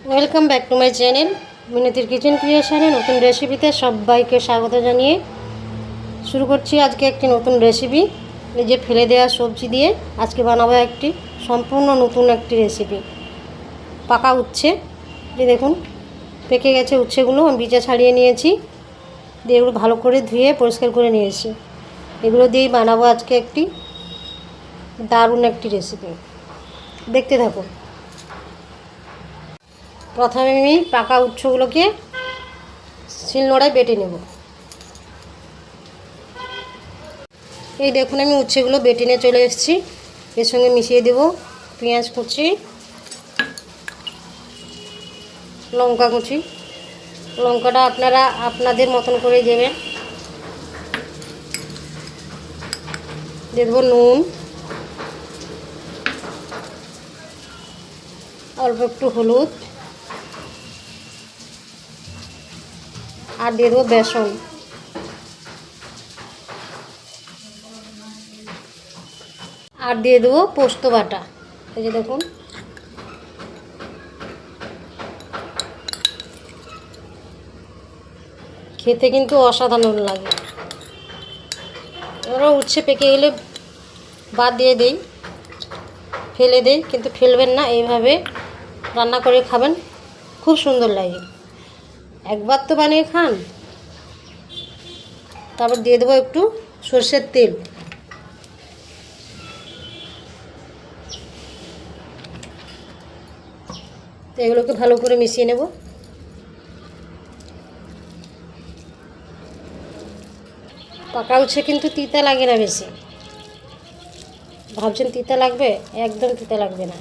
Welcome back to my channel মিনতির kitchen ক্রিয়েশনে নতুন রেসিপিতে সবাইকে স্বাগত জানিয়ে শুরু করছি আজকে একটি নতুন রেসিপি। এই যে ফেলে দেওয়া সবজি দিয়ে আজকে বানাবো একটি সম্পূর্ণ নতুন একটি রেসিপি। পাকা উচ্ছে, যে দেখুন পেকে গেছে উচ্ছেগুলো, আমি বীজা ছাড়িয়ে নিয়েছি, দিয়ে এগুলো ভালো করে ধুয়ে পরিষ্কার করে নিয়েছি। এগুলো দিয়েই বানাবো আজকে একটি দারুণ একটি রেসিপি, দেখতে থাকুন। প্রথমে আমি পাকা উচ্ছেগুলোকে শিলনোড়ায় বেটে নেব। এই দেখুন আমি উচ্ছেগুলো বেটে নিয়ে চলে এসেছি। এর সঙ্গে মিশিয়ে দেব পেঁয়াজ কুচি, লঙ্কা কুচি। লঙ্কাটা আপনারা আপনাদের মতন করে দেবেন। দিয়ে দেবো নুন, অল্প একটু হলুদ, আর দিয়ে দেবো বেসন। আর দিয়ে দেবো পোস্ত বাটা। এই যে দেখুন খেতে কিন্তু অসাধারণ লাগে। এবারও উচ্ছে পেকে গেলে বাদ দিয়ে দেই, ফেলে দেই, কিন্তু ফেলবেন না, এইভাবে রান্না করে খাবেন, খুব সুন্দর লাগে। একবার তো বানিয়ে খান। তারপর দিয়ে দেবো একটু সরষের তেল। তো এগুলোকে ভালো করে মিশিয়ে নেব। পাকা উচ্ছে কিন্তু তিতা লাগে না বেশি। ভাবছেন তিতা লাগবে? একদম তিতা লাগবে না।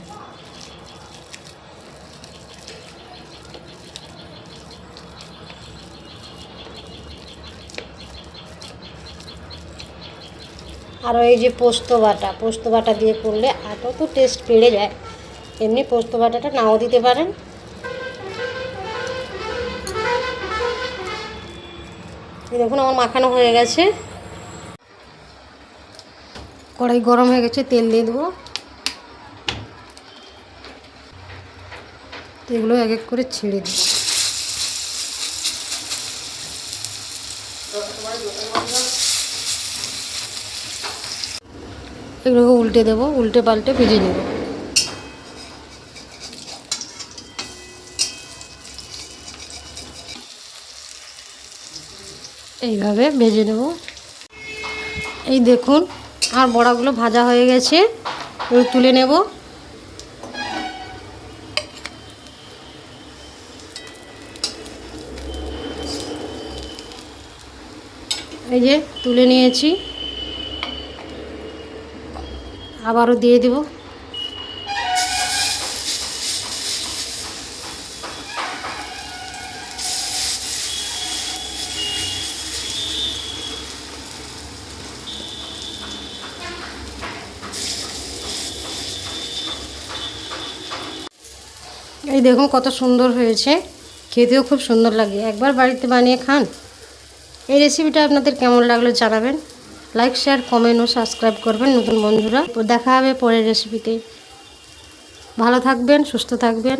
আর এই যে পোস্ত বাটা দিয়ে করলে আরও তো টেস্ট বেড়ে যায়। এমনি পোস্ত বাটাটা নাও দিতে পারেন। দেখুন আমার মাখানো হয়ে গেছে। কড়াই গরম হয়ে গেছে, তেল দিয়ে দেবো। এগুলো এক এক করে ছেড়ে দেবো। এগুলোকে উল্টে দেবো, উল্টে পাল্টে ভেজে নেব। এইভাবে ভেজে নেব। এই দেখুন আর বড়াগুলো ভাজা হয়ে গেছে, এগুলো তুলে নেব। এই যে তুলে নিয়েছি, আবারও দিয়ে দেব। এই দেখুন কত সুন্দর হয়েছে, খেতেও খুব সুন্দর লাগে। একবার বাড়িতে বানিয়ে খান। এই রেসিপিটা আপনাদের কেমন লাগলো জানাবেন। লাইক, শেয়ার, কমেন্ট ও সাবস্ক্রাইব করবেন নতুন বন্ধুরা। দেখা হবে পরের রেসিপিতে। ভালো থাকবেন, সুস্থ থাকবেন।